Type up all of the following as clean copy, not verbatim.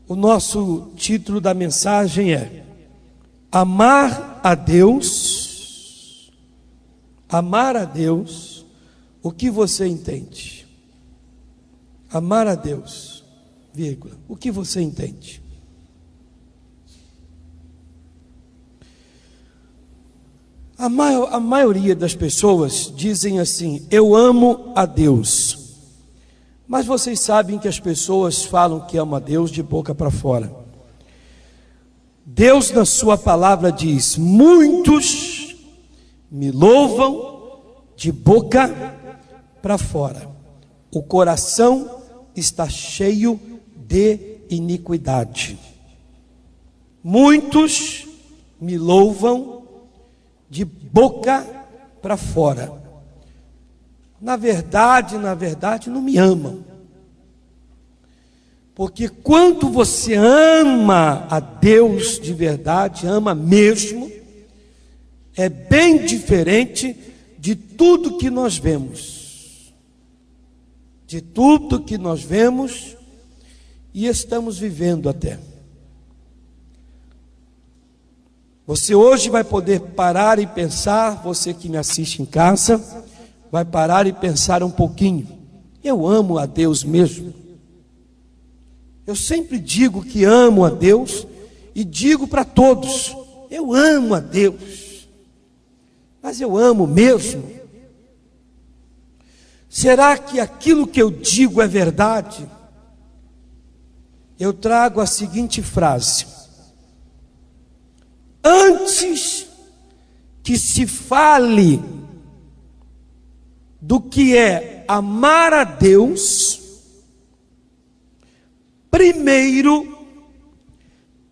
O nosso título da mensagem é Amar a Deus. Amar a Deus, o que você entende? Amar a Deus, vírgula, o que você entende? A maioria das pessoas dizem assim: eu amo a Deus. Mas vocês sabem que as pessoas falam que amam a Deus de boca para fora. Deus na sua palavra diz: muitos me louvam de boca para fora. O coração está cheio de iniquidade. Muitos me louvam de boca para fora. Na verdade, não me amam. Porque quando você ama a Deus de verdade, ama mesmo, é bem diferente de tudo que nós vemos. De tudo que nós vemos e estamos vivendo até. Você hoje vai poder parar e pensar, você que me assiste em casa, vai parar e pensar um pouquinho: eu amo a Deus mesmo? Eu sempre digo que amo a Deus e digo para todos: eu amo a Deus, mas eu amo mesmo? Será que aquilo que eu digo é verdade? Eu trago a seguinte frase: antes que se fale do que é amar a Deus, primeiro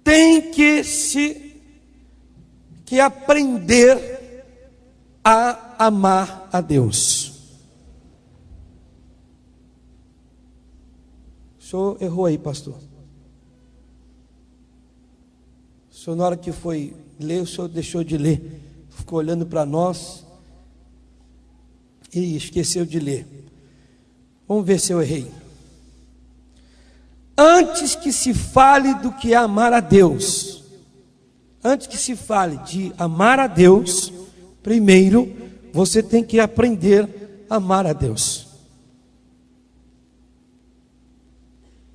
tem que aprender a amar a Deus. O senhor errou aí, pastor. O senhor, na hora que foi ler, o senhor deixou de ler, ficou olhando para nós e esqueceu de ler. Vamos ver se eu errei. Antes que se fale do que é amar a Deus, antes que se fale de amar a Deus, primeiro você tem que aprender a amar a Deus.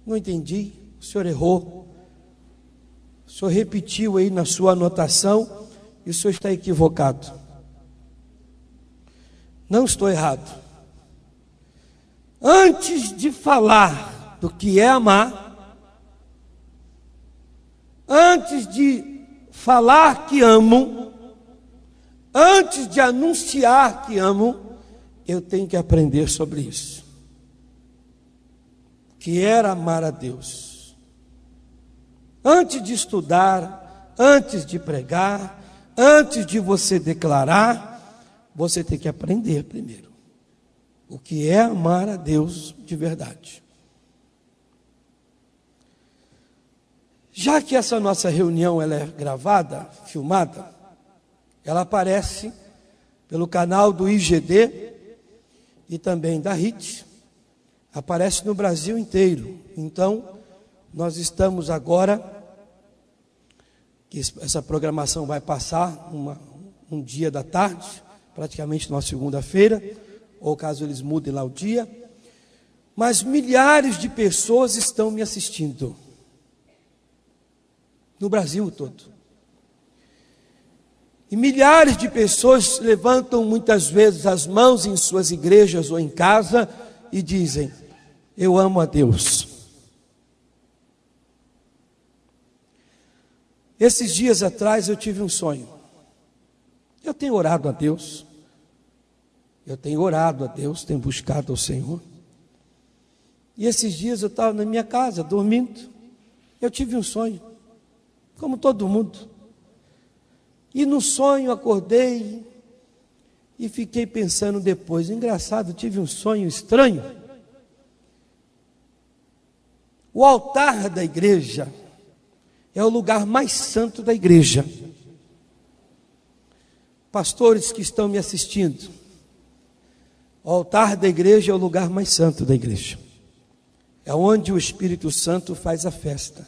Não entendi, o senhor errou. O senhor repetiu aí na sua anotação e o senhor está equivocado. Não estou errado. Antes de falar do que é amar, antes de falar que amo, antes de anunciar que amo, eu tenho que aprender sobre isso. Que era amar a Deus. Antes de estudar, antes de pregar, antes de você declarar, você tem que aprender primeiro o que é amar a Deus de verdade. Já que essa nossa reunião ela é gravada, filmada, ela aparece pelo canal do IGD e também da RIT, aparece no Brasil inteiro. Então, nós estamos agora, que essa programação vai passar um dia da tarde, praticamente na segunda-feira, ou caso eles mudem lá o dia, mas milhares de pessoas estão me assistindo, no Brasil todo. E milhares de pessoas levantam muitas vezes as mãos em suas igrejas ou em casa e dizem: eu amo a Deus. Esses dias atrás eu tive um sonho. Eu tenho orado a Deus. Eu tenho orado a Deus, tenho buscado ao Senhor. E esses dias eu estava na minha casa, dormindo. Eu tive um sonho, como todo mundo. E no sonho acordei e fiquei pensando depois. Engraçado, eu tive um sonho estranho. O altar da igreja é o lugar mais santo da igreja. Pastores que estão me assistindo, o altar da igreja é o lugar mais santo da igreja. É onde o Espírito Santo faz a festa.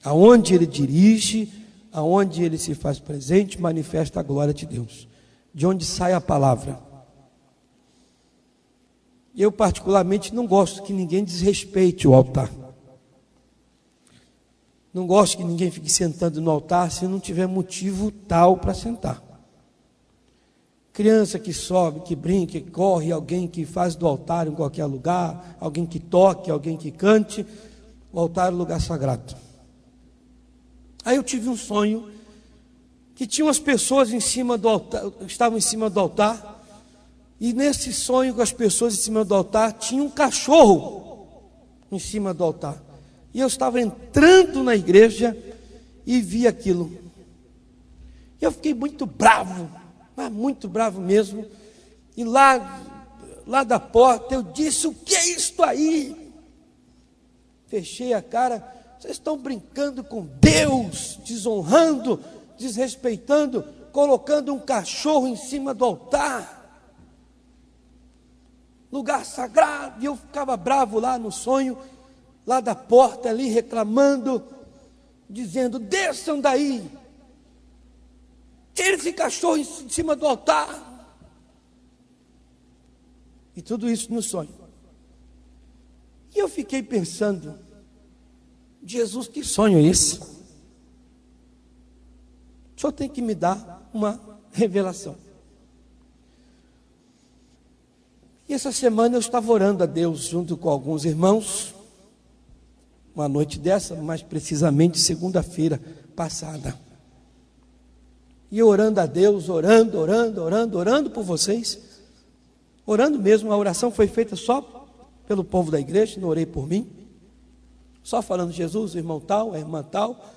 Aonde ele dirige, aonde ele se faz presente, manifesta a glória de Deus. De onde sai a palavra. Eu particularmente não gosto que ninguém desrespeite o altar. Não gosto que ninguém fique sentando no altar se não tiver motivo tal para sentar. Criança que sobe, que brinca, que corre, alguém que faz do altar em qualquer lugar, alguém que toque, alguém que cante, o altar é um lugar sagrado. Aí eu tive um sonho que tinha umas pessoas em cima do altar, estavam em cima do altar, e nesse sonho com as pessoas em cima do altar, tinha um cachorro em cima do altar. E eu estava entrando na igreja e vi aquilo. E eu fiquei muito bravo, mas muito bravo mesmo. E lá da porta eu disse: o que é isto aí? Fechei a cara. Vocês estão brincando com Deus, desonrando, desrespeitando, colocando um cachorro em cima do altar. Lugar sagrado. E eu ficava bravo lá no sonho, lá da porta ali, reclamando, dizendo: desçam daí, tire esse cachorro em cima do altar. E tudo isso no sonho. E eu fiquei pensando: Jesus, que sonho é esse? O senhor tem que me dar uma revelação. E essa semana eu estava orando a Deus junto com alguns irmãos, uma noite dessa, mais precisamente segunda-feira passada. E orando a Deus, orando por vocês, orando mesmo. A oração foi feita só pelo povo da igreja, não orei por mim, só falando: Jesus, o irmão tal, a irmã tal,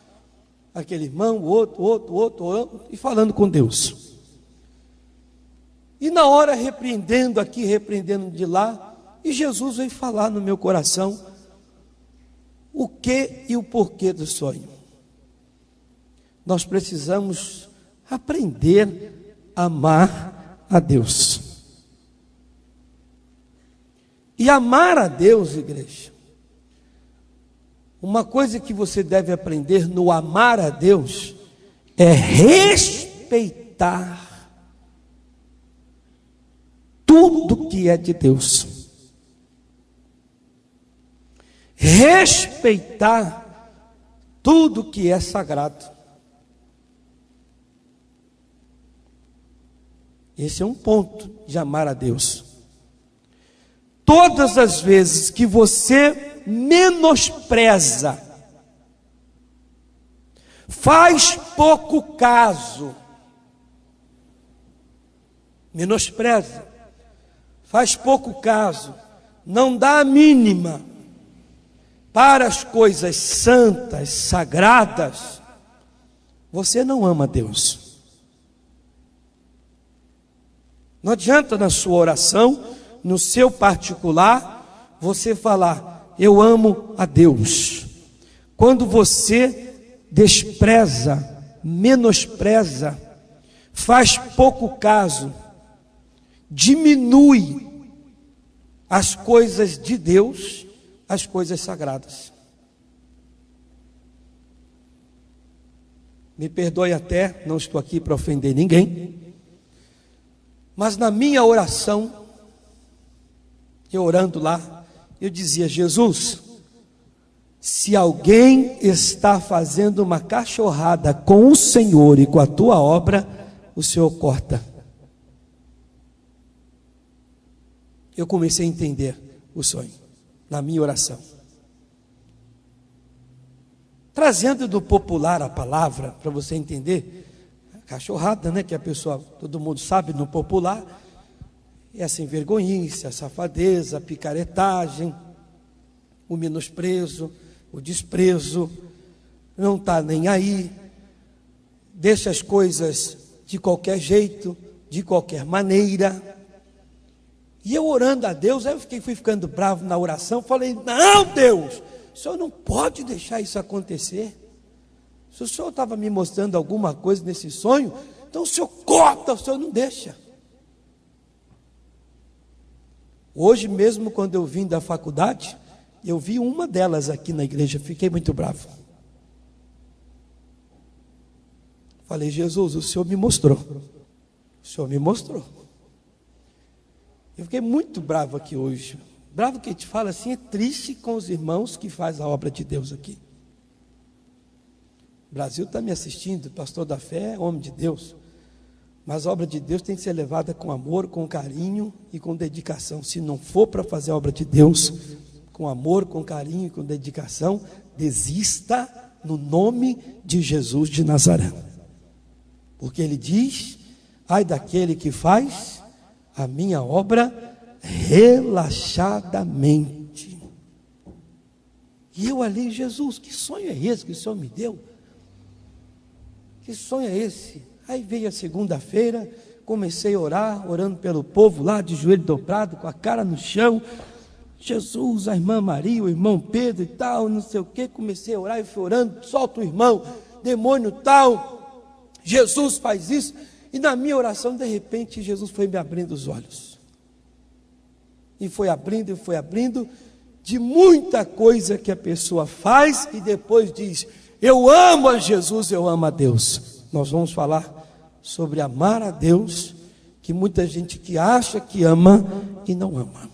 aquele irmão, o outro, e falando com Deus. E na hora repreendendo aqui, repreendendo de lá, e Jesus veio falar no meu coração o que e o porquê do sonho. Nós precisamos aprender a amar a Deus. E amar a Deus, igreja, uma coisa que você deve aprender no amar a Deus é respeitar tudo que é de Deus. Respeitar tudo que é sagrado. Esse é um ponto de amar a Deus. Todas as vezes que você menospreza, faz pouco caso, menospreza, faz pouco caso, não dá a mínima para as coisas santas, sagradas, você não ama Deus. Não adianta na sua oração, no seu particular, você falar: eu amo a Deus. Quando você despreza, menospreza, faz pouco caso, diminui as coisas de Deus, as coisas sagradas. Me perdoe até, não estou aqui para ofender ninguém, mas na minha oração, eu orando lá, eu dizia: Jesus, se alguém está fazendo uma cachorrada com o Senhor e com a tua obra, o Senhor corta. Eu comecei a entender o sonho na minha oração. Trazendo do popular a palavra, para você entender, cachorrada, né, que a pessoa, todo mundo sabe no popular, é a sem vergonhice, a safadeza, a picaretagem, o menosprezo, o desprezo, não está nem aí, deixa as coisas de qualquer jeito, de qualquer maneira. E eu orando a Deus, aí eu fui ficando bravo na oração, falei: não, Deus, o Senhor não pode deixar isso acontecer. Se o Senhor estava me mostrando alguma coisa nesse sonho, então o Senhor corta, o Senhor não deixa. Hoje mesmo, quando eu vim da faculdade, eu vi uma delas aqui na igreja, fiquei muito bravo. Falei: Jesus, o Senhor me mostrou. O Senhor me mostrou. Eu fiquei muito bravo aqui hoje. Bravo que te fala assim, é triste com os irmãos que fazem a obra de Deus aqui. O Brasil está me assistindo, pastor da fé é homem de Deus. Mas a obra de Deus tem que ser levada com amor, com carinho e com dedicação. Se não for para fazer a obra de Deus com amor, com carinho e com dedicação, desista no nome de Jesus de Nazaré. Porque ele diz: ai daquele que faz a minha obra relaxadamente. E eu ali: Jesus, que sonho é esse que o Senhor me deu? Que sonho é esse? Aí veio a segunda-feira, comecei a orar, orando pelo povo lá, de joelho dobrado, com a cara no chão. Jesus, a irmã Maria, o irmão Pedro e tal, não sei o que. Comecei a orar e fui orando: solta o irmão, demônio tal, Jesus faz isso. E na minha oração, de repente, Jesus foi me abrindo os olhos. E foi abrindo, de muita coisa que a pessoa faz e depois diz: eu amo a Jesus, eu amo a Deus. Nós vamos falar sobre amar a Deus, que muita gente que acha que ama e não ama.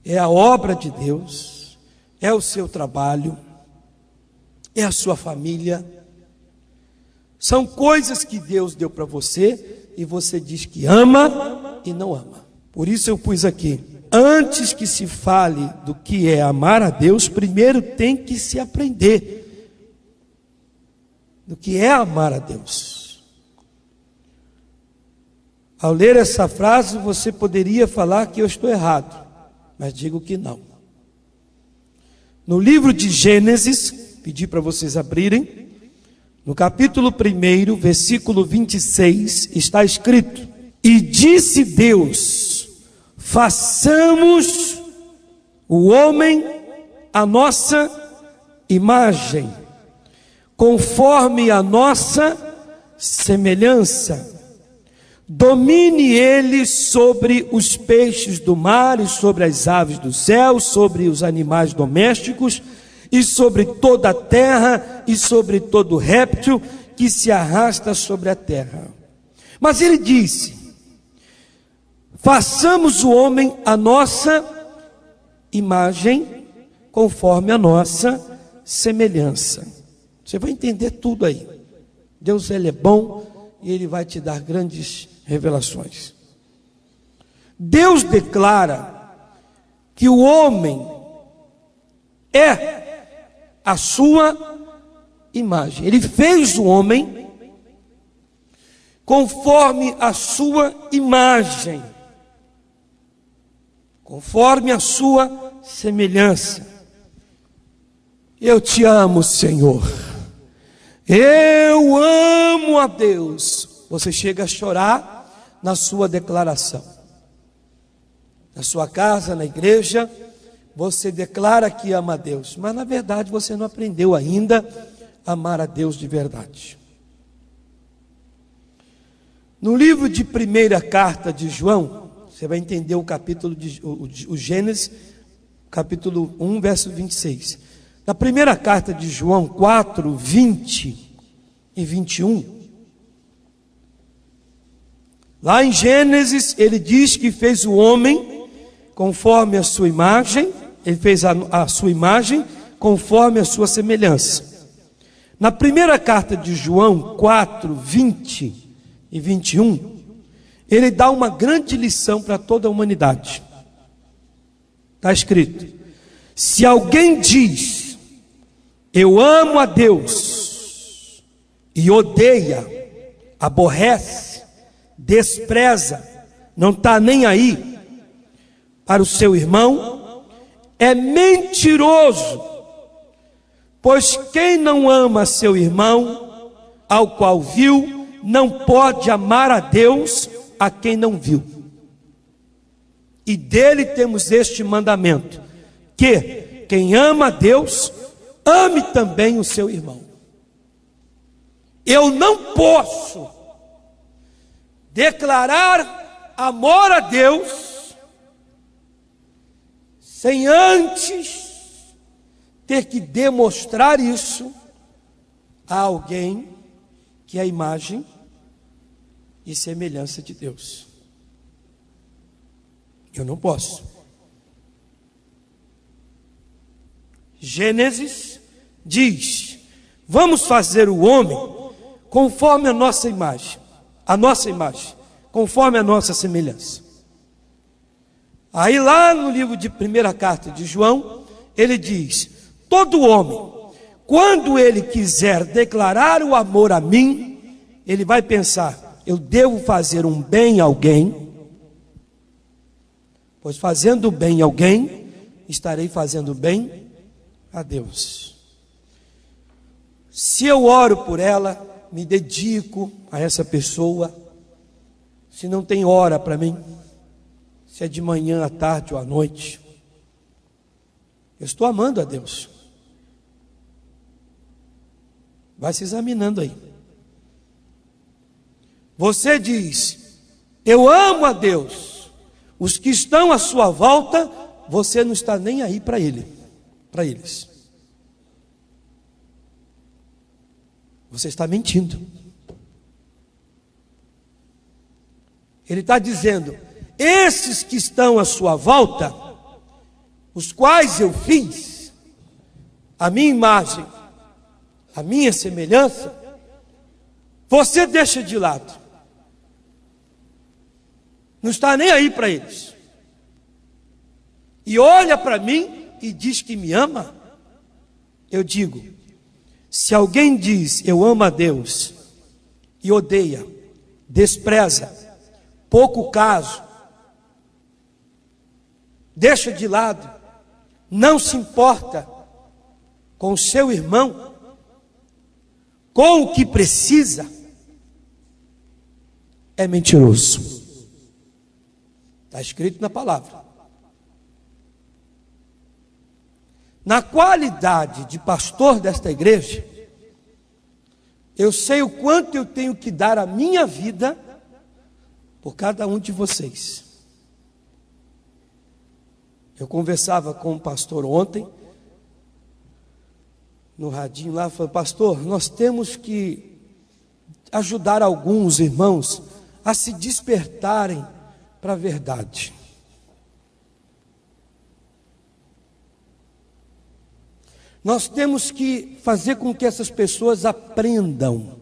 É a obra de Deus, é o seu trabalho, é a sua família. São coisas que Deus deu para você e você diz que ama e não ama. Por isso eu pus aqui: antes que se fale do que é amar a Deus, primeiro tem que se aprender do que é amar a Deus. Ao ler essa frase, você poderia falar que eu estou errado, mas digo que não. No livro de Gênesis, pedi para vocês abrirem, no capítulo 1, versículo 26, está escrito: e disse Deus: façamos o homem à nossa imagem, conforme a nossa semelhança. Domine ele sobre os peixes do mar e sobre as aves do céu, sobre os animais domésticos e sobre toda a terra e sobre todo réptil que se arrasta sobre a terra. Mas ele disse: façamos o homem à nossa imagem, conforme a nossa semelhança. Você vai entender tudo aí. Deus, ele é bom e ele vai te dar grandes revelações. Deus declara que o homem é a sua imagem. Ele fez o homem conforme a sua imagem, conforme a sua semelhança. Eu te amo, Senhor. Eu amo a Deus. Você chega a chorar na sua declaração. Na sua casa, na igreja, você declara que ama a Deus, mas na verdade você não aprendeu ainda a amar a Deus de verdade. No livro de primeira carta de João, você vai entender o capítulo o Gênesis, capítulo 1, verso 26. Na primeira carta de João 4, 20 e 21, lá em Gênesis, ele diz que fez o homem conforme a sua imagem, ele fez a sua imagem conforme a sua semelhança. Na primeira carta de João 4, 20 e 21, ele dá uma grande lição para toda a humanidade. Está escrito: se alguém diz, eu amo a Deus, e odeia, aborrece, despreza, não está nem aí para o seu irmão, é mentiroso. Pois quem não ama seu irmão, ao qual viu, não pode amar a Deus a quem não viu. E dele temos este mandamento, que quem ama a Deus, ame também o seu irmão. Eu não posso declarar amor a Deus sem antes ter que demonstrar isso a alguém que é a imagem e semelhança de Deus. Eu não posso. Gênesis diz: vamos fazer o homem conforme a nossa imagem, conforme a nossa semelhança. Aí lá no livro de primeira carta de João, ele diz: todo homem, quando ele quiser declarar o amor a mim, ele vai pensar: eu devo fazer um bem a alguém, pois fazendo bem a alguém, estarei fazendo bem a Deus. Se eu oro por ela, me dedico a essa pessoa, se não tem hora para mim, se é de manhã, à tarde ou à noite, eu estou amando a Deus. Vai se examinando aí. Você diz: eu amo a Deus. Os que estão à sua volta, você não está nem aí para eles. Você está mentindo. Ele está dizendo: esses que estão à sua volta, os quais eu fiz, a minha imagem, a minha semelhança, você deixa de lado. Não está nem aí para eles. E olha para mim e diz que me ama. Eu digo: se alguém diz eu amo a Deus e odeia, despreza, pouco caso, deixa de lado, não se importa com o seu irmão, com o que precisa, é mentiroso. Está escrito na palavra. Na qualidade de pastor desta igreja, eu sei o quanto eu tenho que dar a minha vida por cada um de vocês. Eu conversava com um pastor ontem, no radinho lá, falei: pastor, nós temos que ajudar alguns irmãos a se despertarem para a verdade. Nós temos que fazer com que essas pessoas aprendam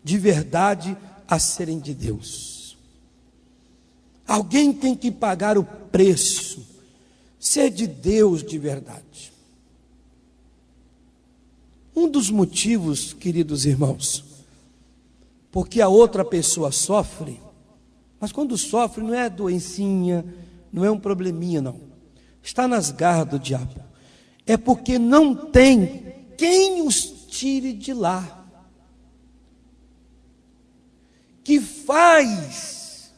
de verdade a serem de Deus. Alguém tem que pagar o preço, ser de Deus de verdade. Um dos motivos, queridos irmãos, porque a outra pessoa sofre, mas quando sofre não é doencinha, não é um probleminha não, está nas garras do diabo, é porque não tem quem os tire de lá, que faz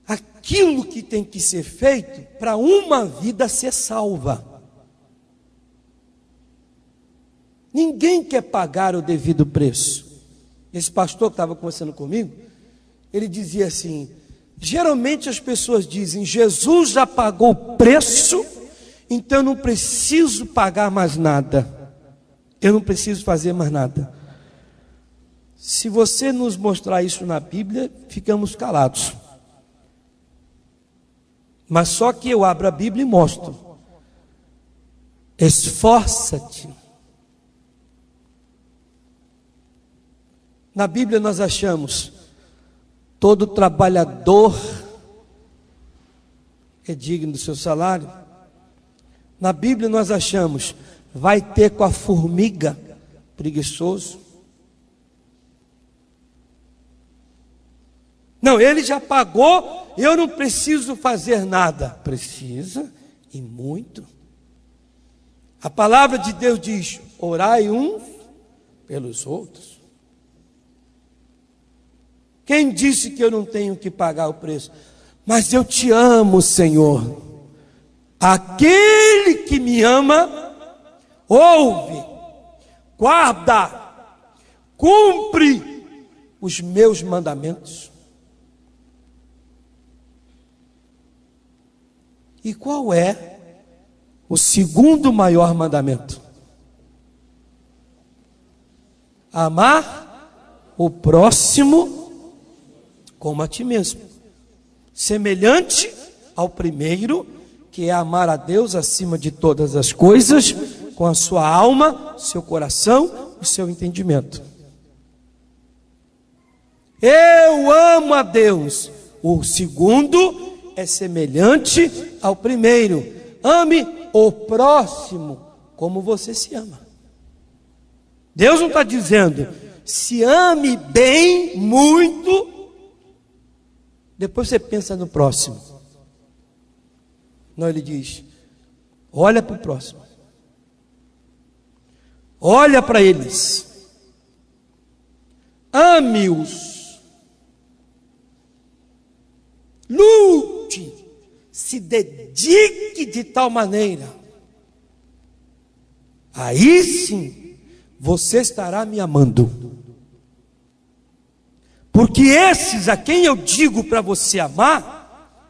aquilo que tem que ser feito para uma vida ser salva. Ninguém quer pagar o devido preço. Esse pastor que estava conversando comigo, ele dizia assim: geralmente as pessoas dizem, Jesus já pagou o preço, então eu não preciso pagar mais nada, eu não preciso fazer mais nada. Se você nos mostrar isso na Bíblia, ficamos calados. Mas só que eu abro a Bíblia e mostro: esforça-te. Na Bíblia nós achamos: todo trabalhador é digno do seu salário. Na Bíblia nós achamos: vai ter com a formiga, preguiçoso. Não, ele já pagou, eu não preciso fazer nada. Precisa, e muito. A palavra de Deus diz: orai uns pelos outros. Quem disse que eu não tenho que pagar o preço? Mas eu te amo, Senhor. Aquele que me ama, ouve, guarda, cumpre os meus mandamentos. E qual é o segundo maior mandamento? Amar o próximo como a ti mesmo. Semelhante ao primeiro, que é amar a Deus acima de todas as coisas, com a sua alma, seu coração e seu entendimento. Eu amo a Deus. O segundo é semelhante ao primeiro. Ame o próximo como você se ama. Deus não está dizendo, se ame bem, muito, depois você pensa no próximo. Não, ele diz, olha para o próximo. Olha para eles. Ame-os. Lute. Se dedique de tal maneira. Aí sim, você estará me amando. Porque esses a quem eu digo para você amar,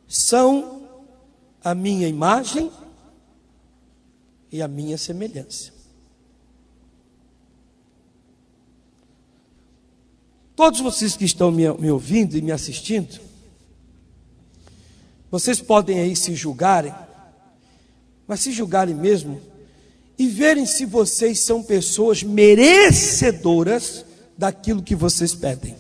são a minha imagem e a minha semelhança. Todos vocês que estão me ouvindo e me assistindo, vocês podem aí se julgarem, mas se julgarem mesmo, e verem se vocês são pessoas merecedoras daquilo que vocês pedem.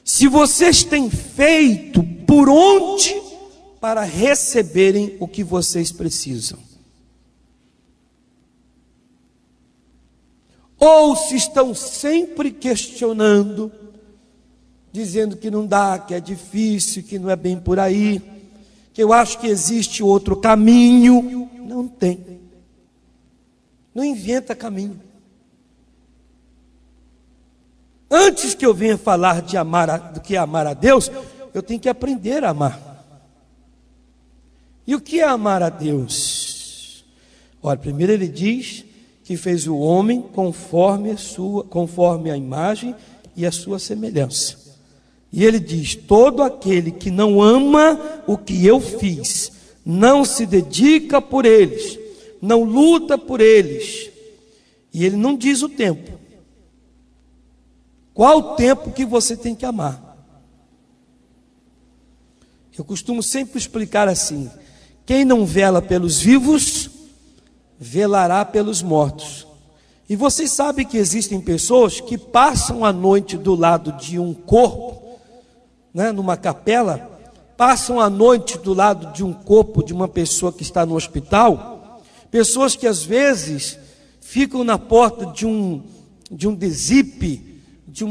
Se vocês têm feito por onde para receberem o que vocês precisam. Ou se estão sempre questionando, dizendo que não dá, que é difícil, que não é bem por aí, que eu acho que existe outro caminho. Não tem. Não inventa caminho. Antes que eu venha falar de do que é amar a Deus, eu tenho que aprender a amar. E o que é amar a Deus? Olha, primeiro ele diz que fez o homem conforme a imagem e a sua semelhança. E ele diz, todo aquele que não ama o que eu fiz, não se dedica por eles, não luta por eles. E ele não diz o tempo. Qual o tempo que você tem que amar? Eu costumo sempre explicar assim, quem não vela pelos vivos, velará pelos mortos. E vocês sabem que existem pessoas que passam a noite do lado de um corpo, né, numa capela, passam a noite do lado de um corpo de uma pessoa que está no hospital, pessoas que às vezes ficam na porta de um DSIP, de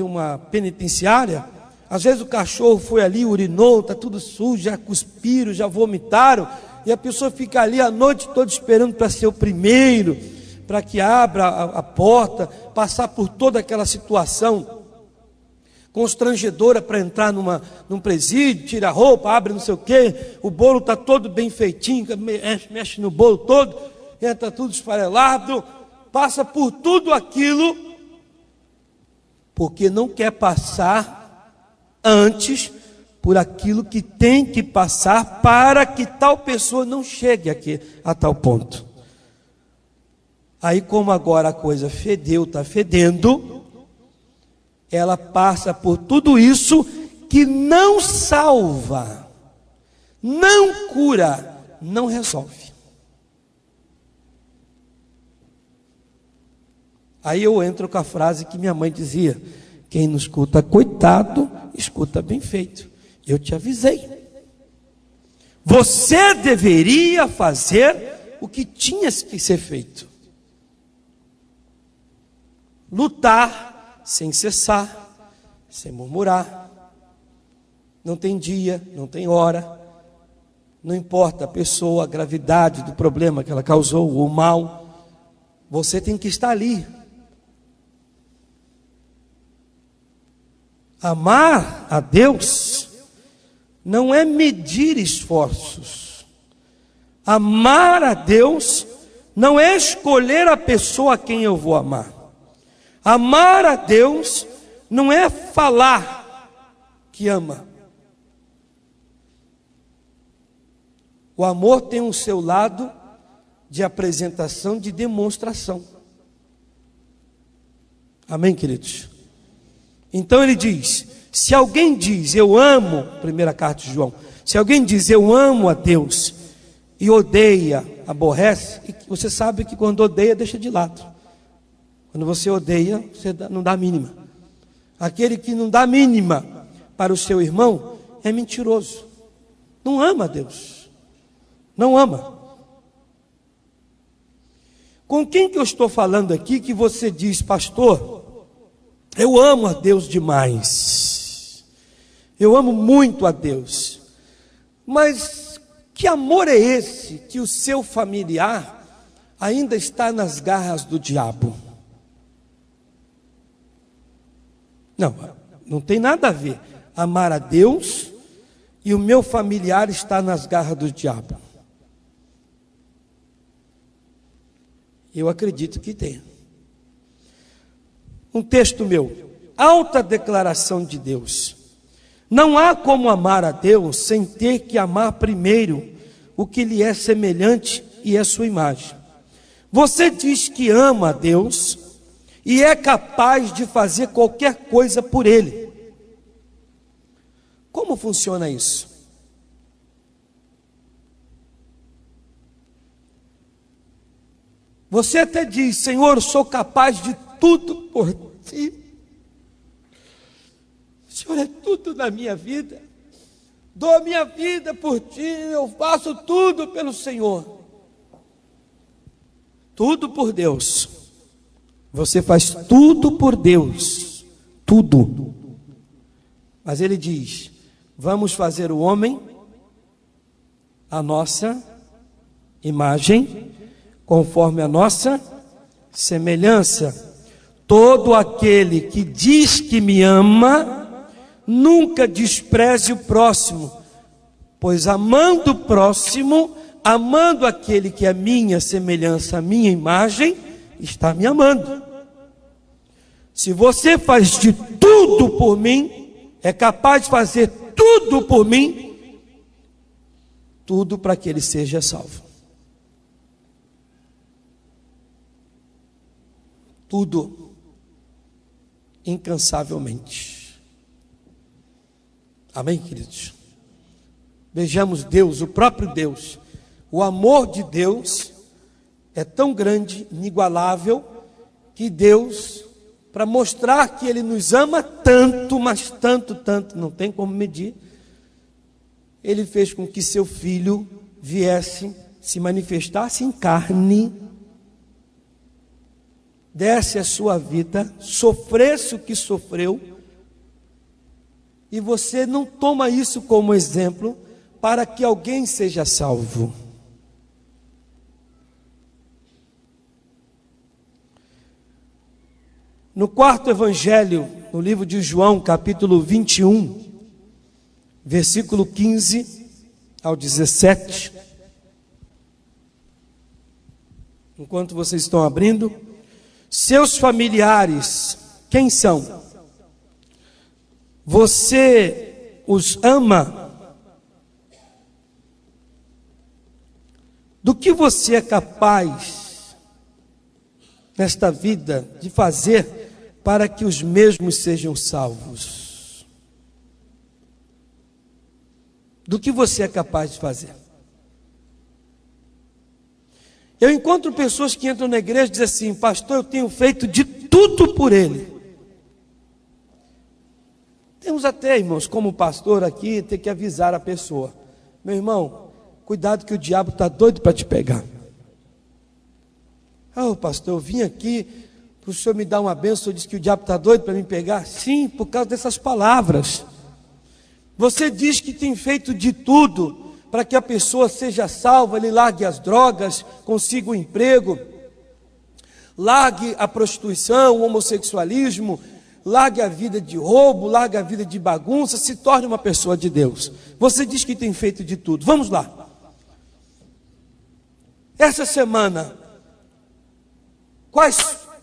uma penitenciária. Às vezes o cachorro foi ali, urinou, está tudo sujo, já cuspiram, já vomitaram, e a pessoa fica ali a noite toda esperando para ser o primeiro, para que abra a porta, passar por toda aquela situação constrangedora para entrar num presídio, tira a roupa, abre não sei o quê, o bolo está todo bem feitinho, mexe no bolo todo, entra tudo esfarelado, passa por tudo aquilo, porque não quer passar antes por aquilo que tem que passar para que tal pessoa não chegue aqui a tal ponto. Aí, como agora a coisa fedeu, está fedendo, ela passa por tudo isso que não salva, não cura, não resolve. Aí eu entro com a frase que minha mãe dizia, quem não escuta coitado, escuta bem feito. Eu te avisei. Você deveria fazer o que tinha que ser feito. Lutar sem cessar, sem murmurar. Não tem dia, não tem hora. Não importa a pessoa, a gravidade do problema que ela causou, o mal. Você tem que estar ali. Amar a Deus não é medir esforços. Amar a Deus não é escolher a pessoa a quem eu vou amar. Amar a Deus não é falar que ama. O amor tem o seu lado de apresentação, de demonstração. Amém, queridos? Então ele diz, se alguém diz, eu amo, primeira carta de João, se alguém diz, eu amo a Deus, e odeia, aborrece, você sabe que quando odeia, deixa de lado. Quando você odeia, você não dá a mínima. Aquele que não dá a mínima para o seu irmão, é mentiroso. Não ama a Deus. Não ama. Com quem que eu estou falando aqui que você diz, pastor, eu amo a Deus demais. Eu amo muito a Deus. Mas que amor é esse que o seu familiar ainda está nas garras do diabo? Não tem nada a ver. Amar a Deus e o meu familiar está nas garras do diabo. Eu acredito que tem. Um texto meu, alta declaração de Deus. Não há como amar a Deus sem ter que amar primeiro o que lhe é semelhante e é sua imagem. Você diz que ama a Deus e é capaz de fazer qualquer coisa por Ele. Como funciona isso? Você até diz, Senhor, eu sou capaz de tudo por Ti. O Senhor é tudo na minha vida. Dou a minha vida por Ti, eu faço tudo pelo Senhor. Tudo por Deus. Você faz tudo por Deus. Tudo. Mas Ele diz, vamos fazer o homem a nossa imagem, conforme a nossa semelhança. Todo aquele que diz que me ama, nunca despreze o próximo, pois amando o próximo, amando aquele que é minha semelhança, a minha imagem, está me amando. Se você faz de tudo por mim, é capaz de fazer tudo por mim, tudo para que ele seja salvo. Tudo, incansavelmente. Amém, queridos? Vejamos Deus, o próprio Deus. O amor de Deus é tão grande, inigualável, que Deus, para mostrar que Ele nos ama tanto, mas tanto, não tem como medir, Ele fez com que seu Filho viesse, se manifestasse em carne, desse a sua vida, sofresse o que sofreu, e você não toma isso como exemplo para que alguém seja salvo. No quarto evangelho, no livro de João, capítulo 21, versículo 15 ao 17, enquanto vocês estão abrindo, seus familiares, quem são? Você os ama? Do que você é capaz nesta vida de fazer para que os mesmos sejam salvos? Do que você é capaz de fazer? Eu encontro pessoas que entram na igreja e dizem assim, pastor, eu tenho feito de tudo por ele. Temos até, irmãos, como pastor aqui, ter que avisar a pessoa. Meu irmão, cuidado que o diabo está doido para te pegar. Pastor, eu vim aqui para o senhor me dar uma bênção, o senhor disse que o diabo está doido para me pegar? Sim, por causa dessas palavras. Você diz que tem feito de tudo para que a pessoa seja salva, ele largue as drogas, consiga um emprego, largue a prostituição, o homossexualismo, largue a vida de roubo, largue a vida de bagunça, se torne uma pessoa de Deus. Você diz que tem feito de tudo. Vamos lá. Essa semana,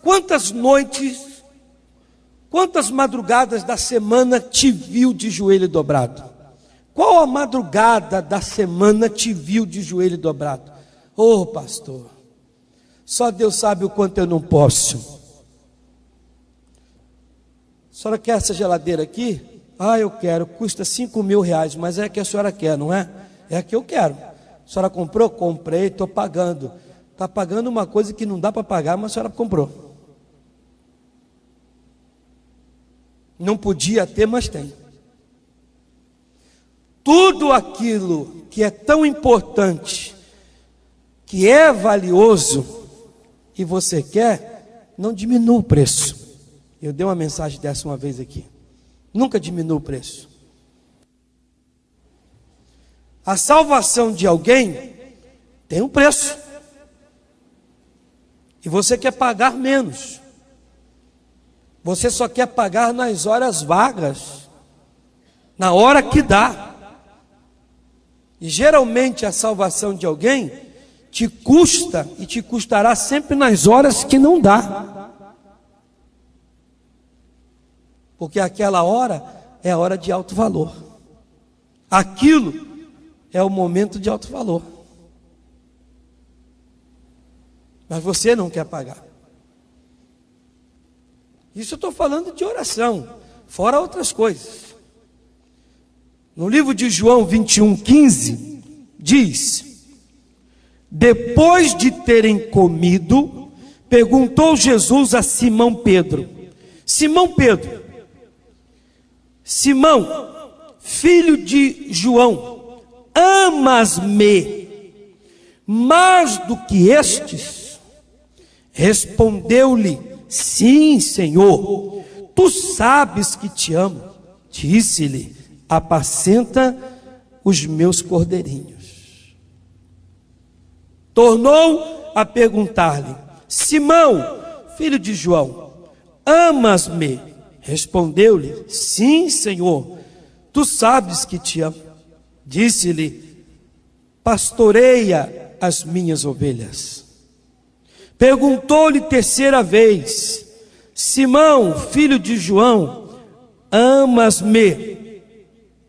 quantas noites, quantas madrugadas da semana te viu de joelho dobrado? Qual a madrugada da semana te viu de joelho dobrado? Pastor, Só Deus sabe o quanto eu não posso. A senhora quer essa geladeira aqui? Ah, eu quero, custa 5 mil reais, mas é a que a senhora quer, não é? É a que eu quero. A senhora comprou? Comprei, estou pagando. Está pagando uma coisa que não dá para pagar, mas a senhora comprou. Não podia ter, mas tem. Tudo aquilo que é tão importante, que é valioso, e você quer, não diminua o preço. Eu dei uma mensagem dessa uma vez aqui. Nunca diminua o preço. A salvação de alguém tem um preço. E você quer pagar menos. Você só quer pagar nas horas vagas, na hora que dá. E geralmente a salvação de alguém te custa e te custará sempre nas horas que não dá. Porque aquela hora é a hora de alto valor. Aquilo é o momento de alto valor. Mas você não quer pagar. Isso eu estou falando de oração, fora outras coisas. No livro de João 21:15, diz: depois de terem comido, perguntou Jesus a Simão Pedro: Simão Pedro, Simão, filho de João, amas-me mais do que estes? Respondeu-lhe: sim, Senhor, tu sabes que te amo. Disse-lhe: apacenta os meus cordeirinhos. Tornou a perguntar-lhe: Simão, filho de João, amas-me? Respondeu-lhe: sim, Senhor, tu sabes que te amo. Disse-lhe: pastoreia as minhas ovelhas. Perguntou-lhe terceira vez: Simão, filho de João, amas-me?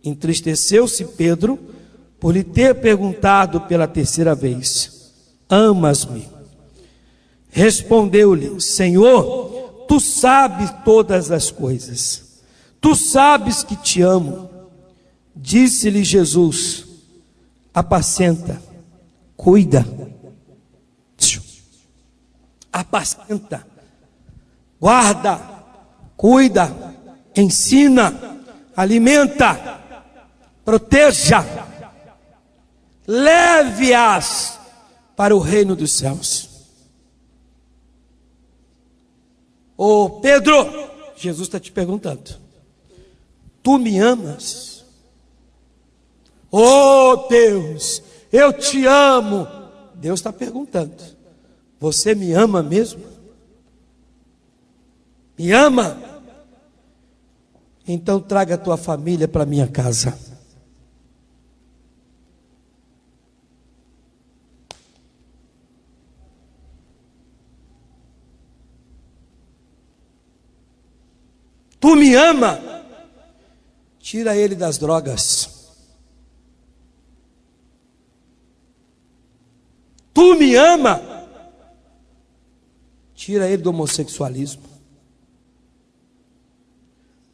Entristeceu-se Pedro por lhe ter perguntado pela terceira vez: amas-me? Respondeu-lhe: Senhor, tu sabes todas as coisas, tu sabes que te amo. Disse-lhe Jesus: apacenta, cuida, apacenta, guarda, cuida, ensina, alimenta, proteja, leve-as para o reino dos céus. Ô Pedro, Jesus está te perguntando: tu me amas? Oh Deus, eu te amo. Deus está perguntando: você me ama mesmo? Me ama? Então traga a tua família para minha casa. Tu me ama? Tira ele das drogas. Tu me ama? Tira ele do homossexualismo.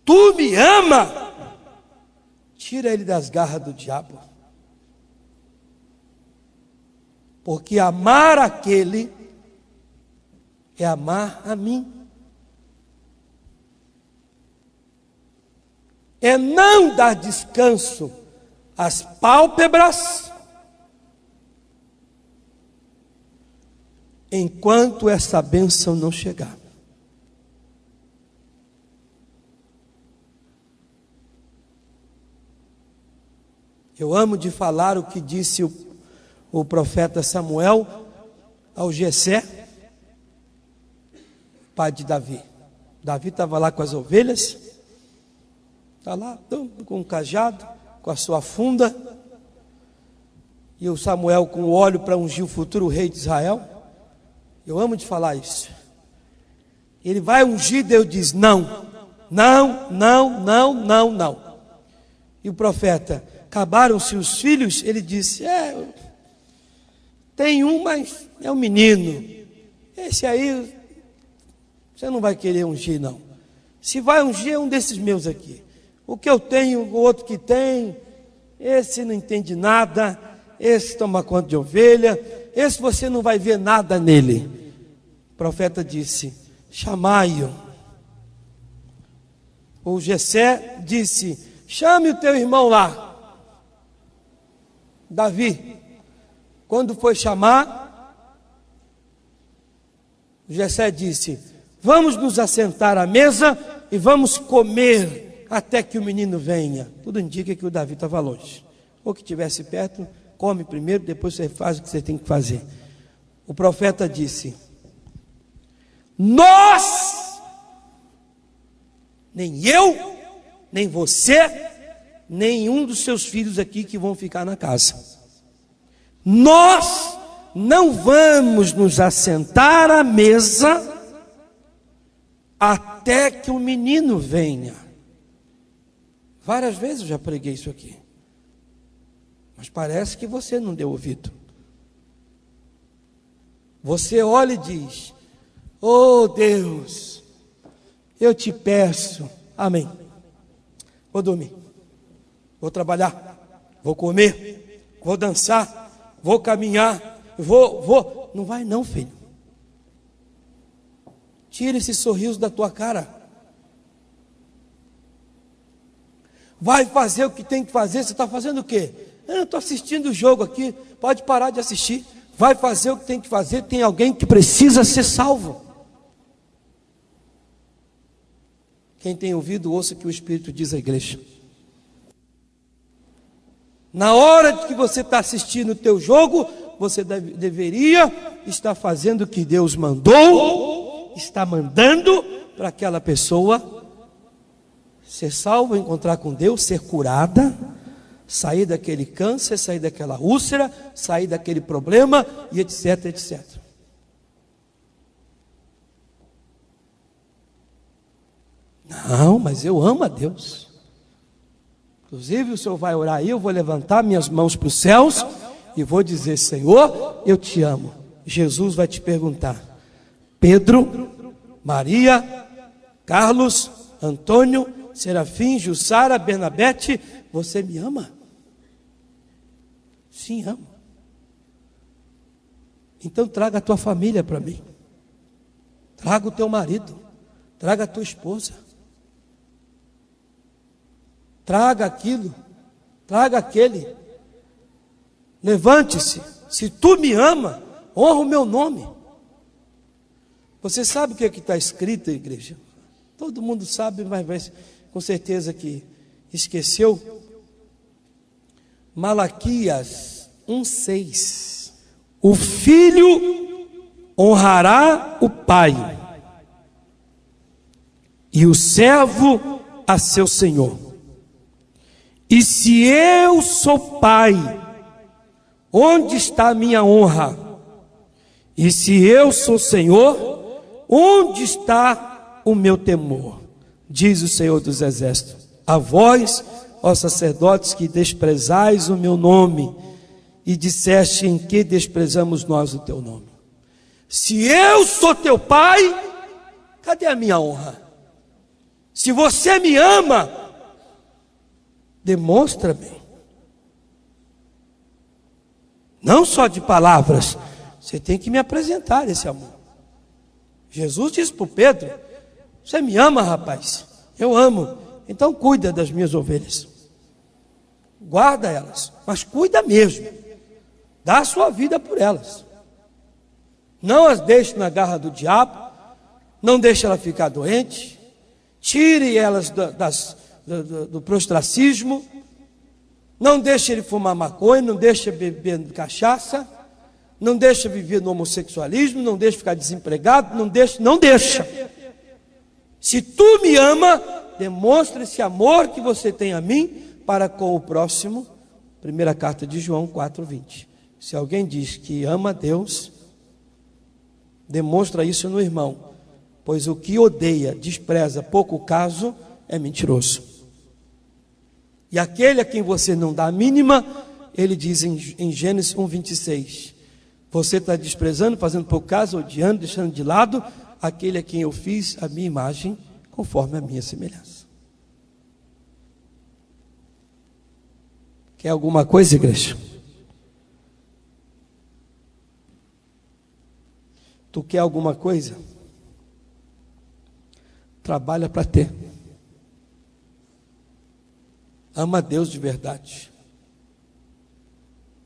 Tu me ama? Tira ele das garras do diabo. Porque amar aquele é amar a mim. É não dar descanso às pálpebras enquanto essa bênção não chegar. Eu amo de falar o que disse o profeta Samuel ao Jessé, pai de Davi. Davi estava lá com as ovelhas, está lá com um cajado, com a sua funda, e o Samuel com o óleo para ungir o futuro rei de Israel. Eu amo de falar isso. Ele vai ungir, Deus diz: não, não, não, não, não, não. E o profeta: acabaram-se os filhos? Ele disse: tem um, mas é um menino. esse aí, você não vai querer ungir, não. Se vai ungir, é um desses meus aqui. O que eu tenho, o outro que tem, esse não entende nada, esse toma conta de ovelha, esse você não vai ver nada nele. O profeta disse, chamai-o. O Jessé disse, chame o teu irmão lá. Davi, quando foi chamar, o Jessé disse, vamos nos assentar à mesa e vamos comer até que o menino venha. Tudo indica que o Davi estava longe. Ou que estivesse perto, come primeiro, depois você faz o que você tem que fazer. O profeta disse, nós, nem eu, nem você, nenhum dos seus filhos aqui que vão ficar na casa. Nós não vamos nos assentar à mesa até que o menino venha. Várias vezes eu já preguei isso aqui, mas parece que você não deu ouvido. Você olha e diz, oh Deus, eu te peço, amém, vou dormir, vou trabalhar, vou comer, vou dançar, vou caminhar, vou. Não vai não, filho. Tira esse sorriso da tua cara. Vai fazer o que tem que fazer. Você está fazendo o quê? Eu estou assistindo o jogo aqui. Pode parar de assistir. Vai fazer o que tem que fazer. Tem alguém que precisa ser salvo. Quem tem ouvido, ouça o que o Espírito diz à igreja. Na hora que você está assistindo o teu jogo, você deveria estar fazendo o que Deus mandou, está mandando para aquela pessoa ser salva, encontrar com Deus, ser curada, sair daquele câncer, sair daquela úlcera, sair daquele problema e etc, etc. Não, mas eu amo a Deus. Inclusive o Senhor vai orar aí, eu vou levantar minhas mãos para os céus e vou dizer, Senhor, eu te amo. Jesus vai te perguntar, Pedro, Maria, Carlos, Antônio, Serafim, Jussara, Bernabete, você me ama? Sim, amo. Então traga a tua família para mim. Traga o teu marido. Traga a tua esposa. Traga aquilo. Traga aquele. Levante-se. Se tu me ama, honra o meu nome. Você sabe o que é que está escrito, igreja? Todo mundo sabe, mas vai com certeza que esqueceu. Malaquias 1:6. O filho honrará o pai, e o servo a seu senhor. E se eu sou pai, onde está a minha honra? E se eu sou senhor, onde está o meu temor? Diz o Senhor dos Exércitos. A vós, ó sacerdotes, que desprezais o meu nome, e disseste, em que desprezamos nós o teu nome? Se eu sou teu pai, cadê a minha honra? Se você me ama, demonstra-me. Não só de palavras, você tem que me apresentar esse amor. Jesus disse para o Pedro, você me ama, rapaz? Eu amo. Então cuida das minhas ovelhas. Guarda elas, mas cuida mesmo. Dá a sua vida por elas. Não as deixe na garra do diabo. Não deixe ela ficar doente. Tire elas do prostracismo. Não deixe ele fumar maconha. Não deixe beber cachaça. Não deixe viver no homossexualismo. Não deixe ficar desempregado. Não deixa. Se tu me ama, demonstra esse amor que você tem a mim para com o próximo. Primeira carta de João 4:20. Se alguém diz que ama a Deus, demonstra isso no irmão, pois o que odeia, despreza, pouco caso, é mentiroso. E aquele a quem você não dá a mínima, ele diz em Gênesis 1:26, Você está desprezando, fazendo pouco caso, odiando, deixando de lado aquele a quem eu fiz a minha imagem, conforme a minha semelhança. Quer alguma coisa, igreja? Tu quer alguma coisa? Trabalha para ter. Ama a Deus de verdade.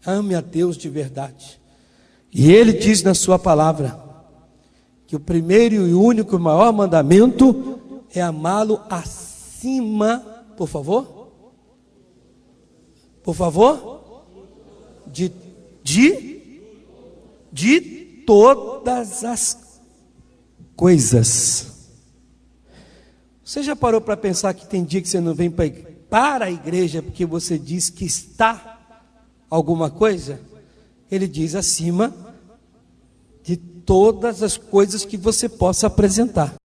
Ame a Deus de verdade. E Ele diz na sua palavra que o primeiro e único e maior mandamento é amá-lo acima, por favor, de todas as coisas. Você já parou para pensar que tem dia que você não vem para a igreja porque você diz que está alguma coisa? Ele diz acima de todas as coisas que você possa apresentar.